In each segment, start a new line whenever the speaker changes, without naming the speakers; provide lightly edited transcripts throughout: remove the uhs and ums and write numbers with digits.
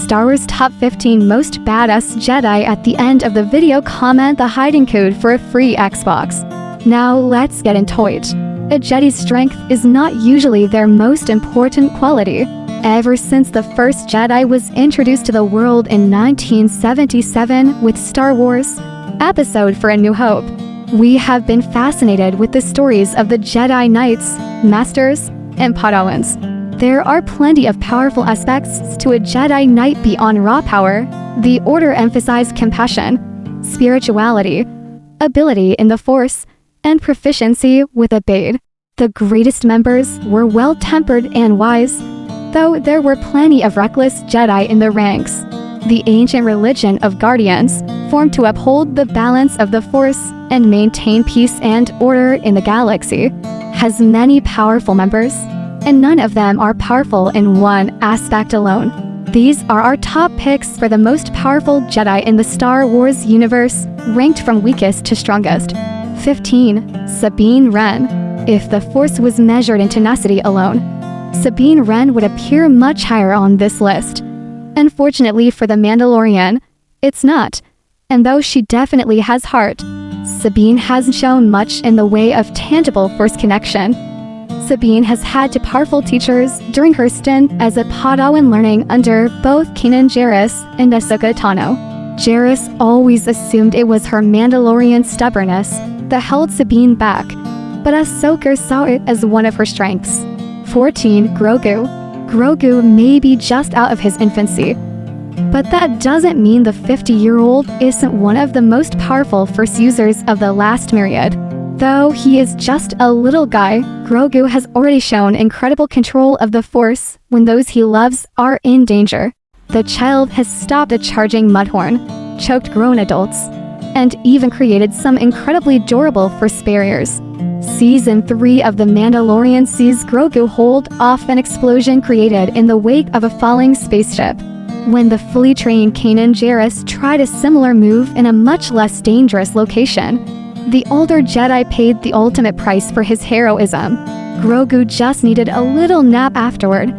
Star Wars Top 15 Most Badass Jedi at the end of the video. Comment the hiding code for a free Xbox. Now let's get into it. A Jedi's strength is not usually their most important quality. Ever since the first Jedi was introduced to the world in 1977 with Star Wars Episode for A New Hope, we have been fascinated with the stories of the Jedi Knights, Masters, and Padawans. There are plenty of powerful aspects to a Jedi Knight beyond raw power. The Order emphasized compassion, spirituality, ability in the Force, and proficiency with Abade. The greatest members were well-tempered and wise, though there were plenty of reckless Jedi in the ranks. The ancient religion of Guardians, formed to uphold the balance of the Force and maintain peace and order in the galaxy, has many powerful members, and none of them are powerful in one aspect alone. These are our top picks for the most powerful Jedi in the Star Wars universe, ranked from weakest to strongest. 15. Sabine Wren. If the Force was measured in tenacity alone, Sabine Wren would appear much higher on this list. Unfortunately for the Mandalorian, it's not. And though she definitely has heart, Sabine hasn't shown much in the way of tangible Force connection. Sabine has had powerful teachers during her stint as a Padawan, learning under both Kanan Jarrus and Ahsoka Tano. Jarrus always assumed it was her Mandalorian stubbornness that held Sabine back, but Ahsoka saw it as one of her strengths. 14. Grogu. Grogu may be just out of his infancy, but that doesn't mean the 50-year-old isn't one of the most powerful Force users of the last myriad. Though he is just a little guy, Grogu has already shown incredible control of the Force when those he loves are in danger. The child has stopped a charging Mudhorn, choked grown adults, and even created some incredibly durable Force barriers. Season 3 of The Mandalorian sees Grogu hold off an explosion created in the wake of a falling spaceship. When the fully trained Kanan Jarrus tried a similar move in a much less dangerous location, the older Jedi paid the ultimate price for his heroism. Grogu just needed a little nap afterward,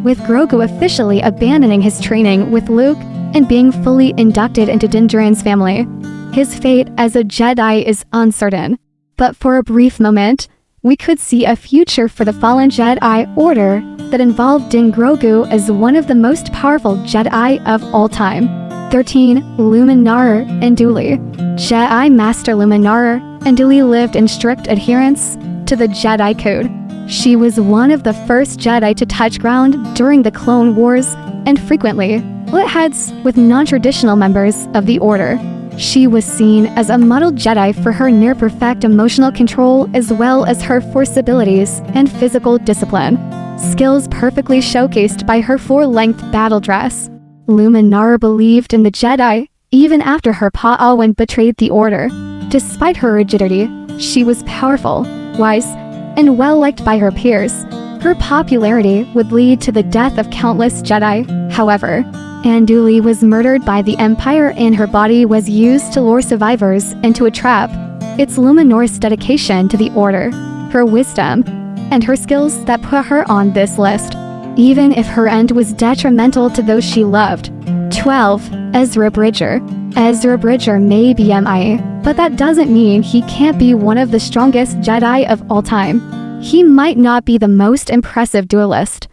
with Grogu officially abandoning his training with Luke and being fully inducted into Din Djarin's family. His fate as a Jedi is uncertain, but for a brief moment, we could see a future for the fallen Jedi Order that involved Din Grogu as one of the most powerful Jedi of all time. 13. Luminara Unduli. Jedi Master Luminara Unduli lived in strict adherence to the Jedi Code. She was one of the first Jedi to touch ground during the Clone Wars and frequently lit heads with non-traditional members of the Order. She was seen as a muddled Jedi for her near-perfect emotional control as well as her Force abilities and physical discipline, skills perfectly showcased by her full-length battle dress. Luminara believed in the Jedi, even after her Padawan betrayed the Order. Despite her rigidity, she was powerful, wise, and well-liked by her peers. Her popularity would lead to the death of countless Jedi. However, Unduli was murdered by the Empire and her body was used to lure survivors into a trap. It's Luminara's dedication to the Order, her wisdom, and her skills that put her on this list, even if her end was detrimental to those she loved. 12. Ezra Bridger. Ezra Bridger may be MIA, but that doesn't mean he can't be one of the strongest Jedi of all time. He might not be the most impressive duelist,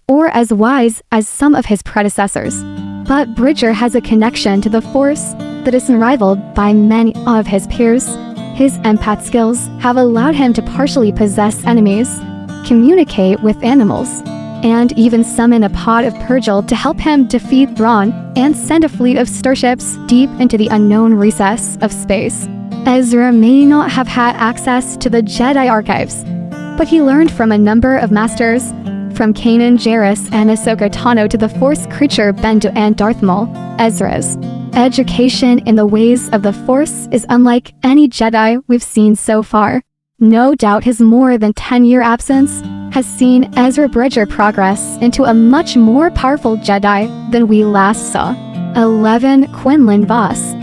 or as wise as some of his predecessors, but Bridger has a connection to the Force that is unrivaled by many of his peers. His empath skills have allowed him to partially possess enemies, communicate with animals, and even summon a pod of Purgil to help him defeat Thrawn and send a fleet of starships deep into the unknown recess of space. Ezra may not have had access to the Jedi archives, but he learned from a number of masters, from Kanan Jarrus and Ahsoka Tano to the Force creature Bendu and Darth Maul. Ezra's education in the ways of the Force is unlike any Jedi we've seen so far. No doubt his more than 10-year absence has seen Ezra Bridger progress into a much more powerful Jedi than we last saw. 11. Quinlan Vos.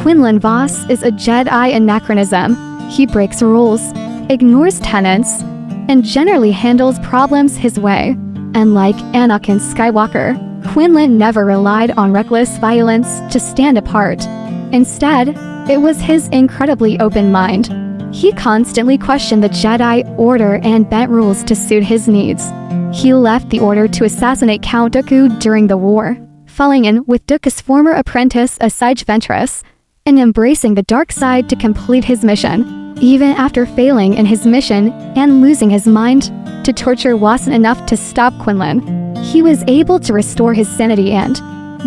Quinlan Vos is a Jedi anachronism. He breaks rules, ignores tenets, and generally handles problems his way. Unlike Anakin Skywalker, Quinlan never relied on reckless violence to stand apart. Instead, it was his incredibly open mind. He constantly questioned the Jedi Order and bent rules to suit his needs. He left the order to assassinate Count Dooku during the war, falling in with Dooku's former apprentice Asajj Ventress, and embracing the dark side to complete his mission. Even after failing in his mission and losing his mind, to torture wasn't enough to stop Quinlan. He was able to restore his sanity and,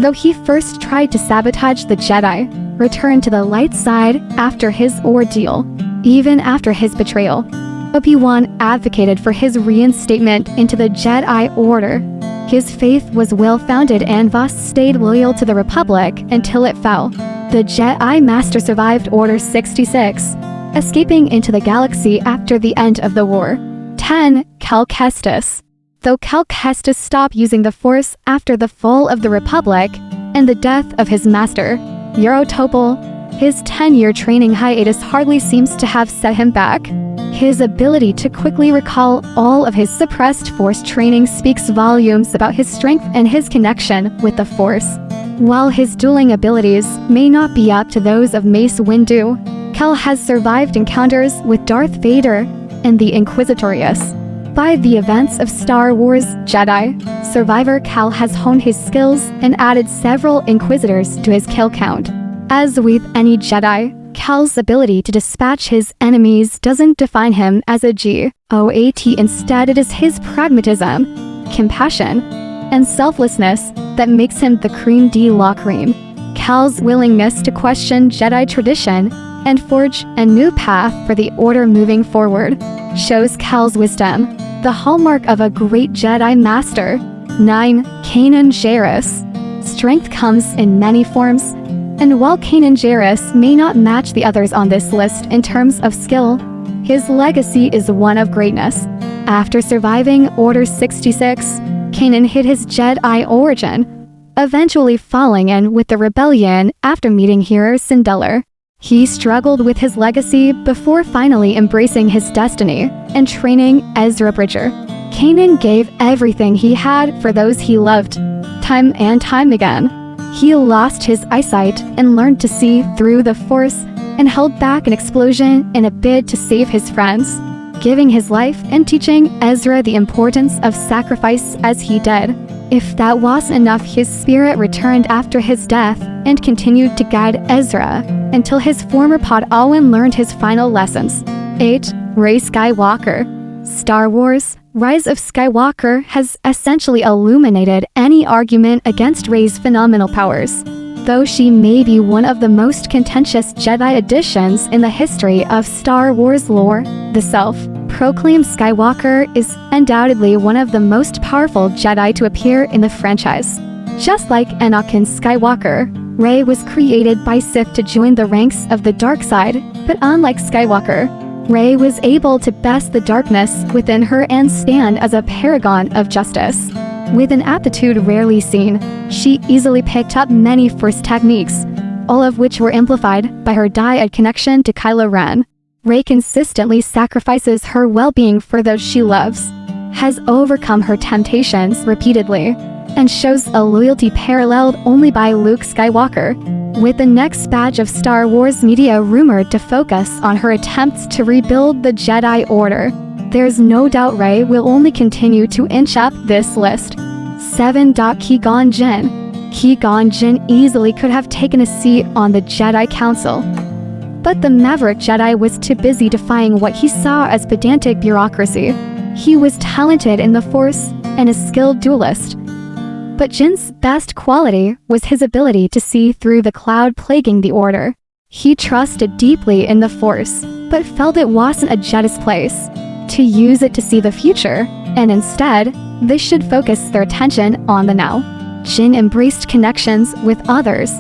though he first tried to sabotage the Jedi, returned to the light side after his ordeal. Even after his betrayal, Obi-Wan advocated for his reinstatement into the Jedi Order. His faith was well-founded and Voss stayed loyal to the Republic until it fell. The Jedi Master survived Order 66, escaping into the galaxy after the end of the war. 10. Cal Kestis. Though Cal Kestis stopped using the Force after the fall of the Republic and the death of his master, Topol, his 10-year training hiatus hardly seems to have set him back. His ability to quickly recall all of his suppressed Force training speaks volumes about his strength and his connection with the Force. While his dueling abilities may not be up to those of Mace Windu, Cal has survived encounters with Darth Vader and the Inquisitorius. By the events of Star Wars Jedi, Survivor Cal has honed his skills and added several Inquisitors to his kill count. As with any Jedi, Cal's ability to dispatch his enemies doesn't define him as a GOAT. Instead, it is his pragmatism, compassion, and selflessness that makes him the creme de la creme. Cal's willingness to question Jedi tradition and forge a new path for the Order moving forward shows Cal's wisdom, the hallmark of a great Jedi Master. 9. Kanan Jarrus. Strength comes in many forms, and while Kanan Jarrus may not match the others on this list in terms of skill, his legacy is one of greatness. After surviving Order 66, Kanan hid his Jedi origin, eventually falling in with the rebellion after meeting hero Syndulla. He struggled with his legacy before finally embracing his destiny and training Ezra Bridger. Kanan gave everything he had for those he loved, time and time again. He lost his eyesight and learned to see through the Force and held back an explosion in a bid to save his friends, giving his life and teaching Ezra the importance of sacrifice as he did. If that wasn't enough, his spirit returned after his death and continued to guide Ezra until his former Padawan learned his final lessons. 8. Rey Skywalker. Star Wars Rise of Skywalker has essentially illuminated any argument against Rey's phenomenal powers. Though she may be one of the most contentious Jedi additions in the history of Star Wars lore, the self-proclaimed Skywalker is undoubtedly one of the most powerful Jedi to appear in the franchise. Just like Anakin Skywalker, Rey was created by Sith to join the ranks of the dark side, but unlike Skywalker, Rey was able to best the darkness within her and stand as a paragon of justice. With an aptitude rarely seen, she easily picked up many Force techniques, all of which were amplified by her dyad connection to Kylo Ren. Rey consistently sacrifices her well-being for those she loves, has overcome her temptations repeatedly, and shows a loyalty paralleled only by Luke Skywalker. With the next batch of Star Wars media rumored to focus on her attempts to rebuild the Jedi Order, there's no doubt Rey will only continue to inch up this list. 7. Qui-Gon Jinn. Qui-Gon Jinn easily could have taken a seat on the Jedi Council, but the Maverick Jedi was too busy defying what he saw as pedantic bureaucracy. He was talented in the Force and a skilled duelist, but Jinn's best quality was his ability to see through the cloud plaguing the Order. He trusted deeply in the Force, but felt it wasn't a Jedi's place to use it to see the future, and instead, they should focus their attention on the now. Jinn embraced connections with others,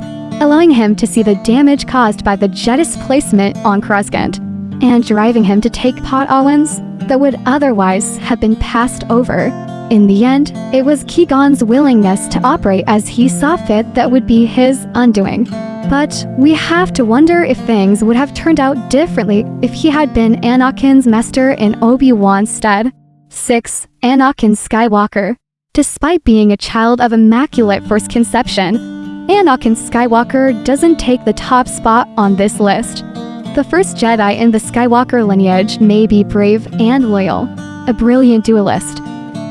allowing him to see the damage caused by the Jedi's placement on Coruscant, and driving him to take Padawans that would otherwise have been passed over. In the end, it was Qui-Gon's willingness to operate as he saw fit that would be his undoing. But we have to wonder if things would have turned out differently if he had been Anakin's master in Obi-Wan's stead. 6. Anakin Skywalker. Despite being a child of immaculate first conception, Anakin Skywalker doesn't take the top spot on this list. The first Jedi in the Skywalker lineage may be brave and loyal, a brilliant duelist,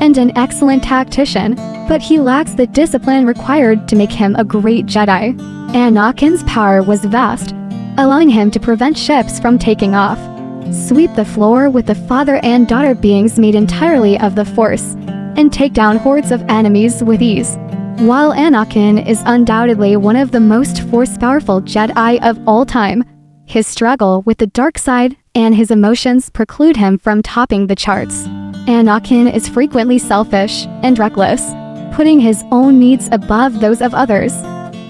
and an excellent tactician, but he lacks the discipline required to make him a great Jedi. Anakin's power was vast, allowing him to prevent ships from taking off, sweep the floor with the father and daughter beings made entirely of the Force, and take down hordes of enemies with ease. While Anakin is undoubtedly one of the most force-powerful Jedi of all time, his struggle with the dark side and his emotions preclude him from topping the charts. Anakin is frequently selfish and reckless, putting his own needs above those of others.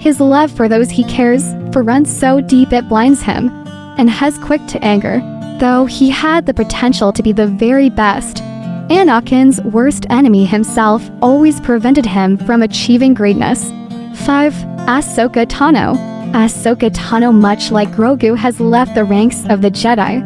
His love for those he cares for runs so deep it blinds him, and has quick to anger. Though he had the potential to be the very best, Anakin's worst enemy himself always prevented him from achieving greatness. 5. Ahsoka Tano. Ahsoka Tano, much like Grogu, has left the ranks of the Jedi.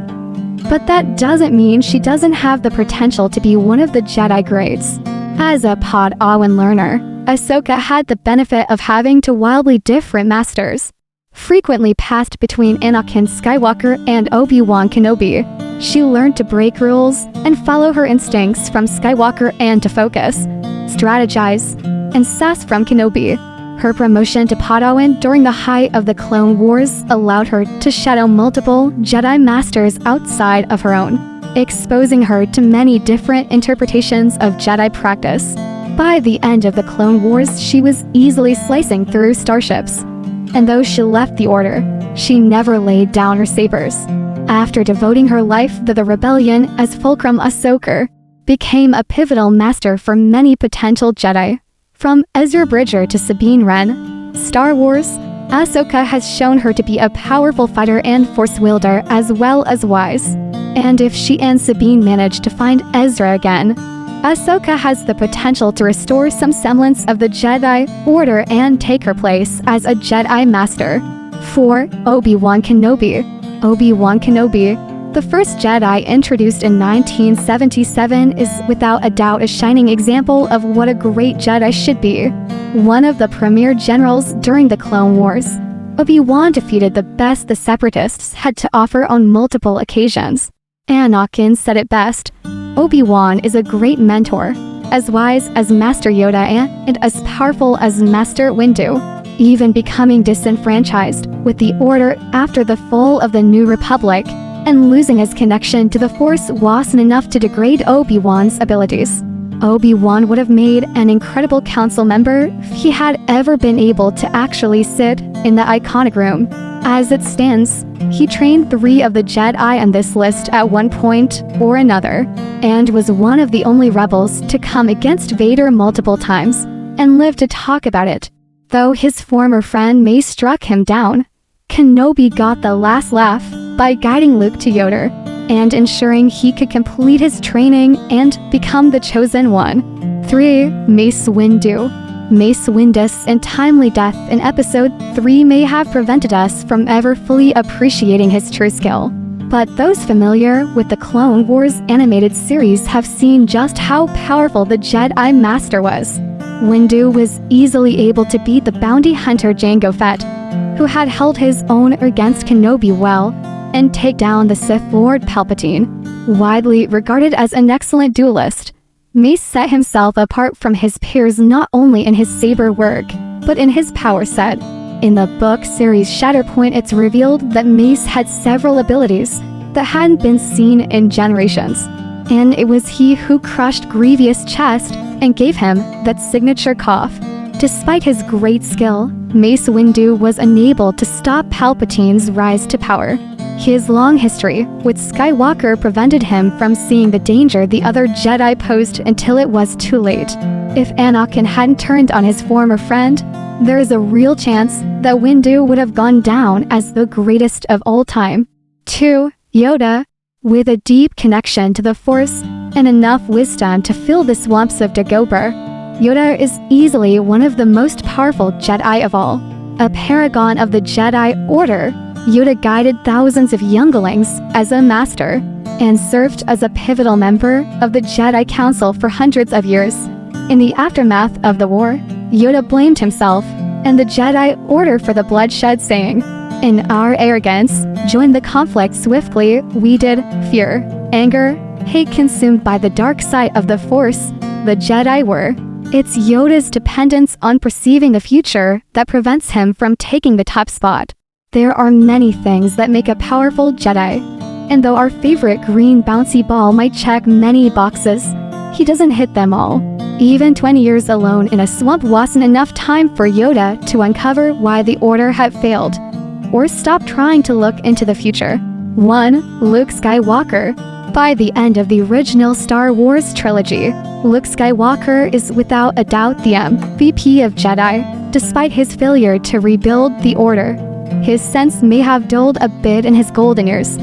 But that doesn't mean she doesn't have the potential to be one of the Jedi greats. As a Padawan learner, Ahsoka had the benefit of having two wildly different masters, frequently passed between Anakin Skywalker and Obi-Wan Kenobi. She learned to break rules and follow her instincts from Skywalker and to focus, strategize, and sass from Kenobi. Her promotion to Padawan during the height of the Clone Wars allowed her to shadow multiple Jedi Masters outside of her own, exposing her to many different interpretations of Jedi practice. By the end of the Clone Wars, she was easily slicing through starships, and though she left the Order, she never laid down her sabers. After devoting her life to the rebellion as Fulcrum, Ahsoka became a pivotal master for many potential Jedi. From Ezra Bridger to Sabine Wren, Star Wars, Ahsoka has shown her to be a powerful fighter and force wielder as well as wise. And if she and Sabine manage to find Ezra again, Ahsoka has the potential to restore some semblance of the Jedi Order and take her place as a Jedi Master. 4. Obi-Wan Kenobi. Obi-Wan Kenobi, the first Jedi introduced in 1977, is without a doubt a shining example of what a great Jedi should be. One of the premier generals during the Clone Wars, Obi-Wan defeated the best the Separatists had to offer on multiple occasions. Anakin said it best: Obi-Wan is a great mentor, as wise as Master Yoda and as powerful as Master Windu. Even becoming disenfranchised with the Order after the fall of the New Republic and losing his connection to the Force wasn't enough to degrade Obi-Wan's abilities. Obi-Wan would have made an incredible council member if he had ever been able to actually sit in the iconic room. As it stands, he trained 3 of the Jedi on this list at one point or another, and was one of the only rebels to come against Vader multiple times and live to talk about it. Though his former friend May struck him down, Kenobi got the last laugh by guiding Luke to Yoda and ensuring he could complete his training and become the chosen one. 3. Mace Windu. Mace Windu's untimely death in Episode 3 may have prevented us from ever fully appreciating his true skill. But those familiar with the Clone Wars animated series have seen just how powerful the Jedi Master was. Windu was easily able to beat the bounty hunter Jango Fett, who had held his own against Kenobi well, and take down the Sith Lord Palpatine. Widely regarded as an excellent duelist, Mace set himself apart from his peers not only in his saber work, but in his power set. In the book series Shatterpoint, it's revealed that Mace had several abilities that hadn't been seen in generations, and it was he who crushed Grievous' chest and gave him that signature cough. Despite his great skill, Mace Windu was unable to stop Palpatine's rise to power. His long history with Skywalker prevented him from seeing the danger the other Jedi posed until it was too late. If Anakin hadn't turned on his former friend, there is a real chance that Windu would have gone down as the greatest of all time. 2. Yoda. With a deep connection to the Force and enough wisdom to fill the swamps of Dagobah, Yoda is easily one of the most powerful Jedi of all. A paragon of the Jedi Order, Yoda guided thousands of younglings as a master and served as a pivotal member of the Jedi Council for hundreds of years. In the aftermath of the war, Yoda blamed himself and the Jedi Order for the bloodshed, saying, "In our arrogance, joined the conflict swiftly, we did fear, anger, hate consumed by the dark side of the Force, the Jedi were." It's Yoda's dependence on perceiving the future that prevents him from taking the top spot. There are many things that make a powerful Jedi, and though our favorite green bouncy ball might check many boxes, he doesn't hit them all. Even 20 years alone in a swamp wasn't enough time for Yoda to uncover why the Order had failed, or stop trying to look into the future. 1. Luke Skywalker. By the end of the original Star Wars trilogy, Luke Skywalker is without a doubt the MVP of Jedi, despite his failure to rebuild the Order. His sense may have dulled a bit in his golden years,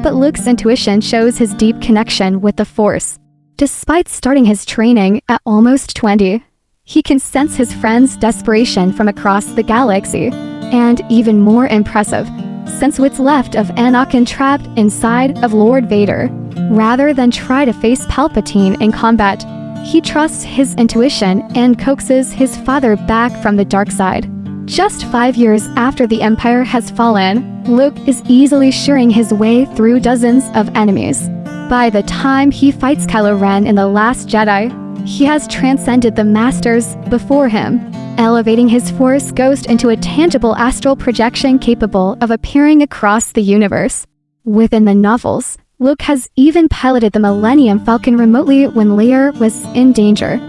but Luke's intuition shows his deep connection with the Force. Despite starting his training at almost 20, he can sense his friend's desperation from across the galaxy. And even more impressive, sense what's left of Anakin trapped inside of Lord Vader. Rather than try to face Palpatine in combat, he trusts his intuition and coaxes his father back from the dark side. Just 5 years after the Empire has fallen, Luke is easily shearing his way through dozens of enemies. By the time he fights Kylo Ren in The Last Jedi, he has transcended the Masters before him, elevating his Force ghost into a tangible astral projection capable of appearing across the universe. Within the novels, Luke has even piloted the Millennium Falcon remotely when Leia was in danger.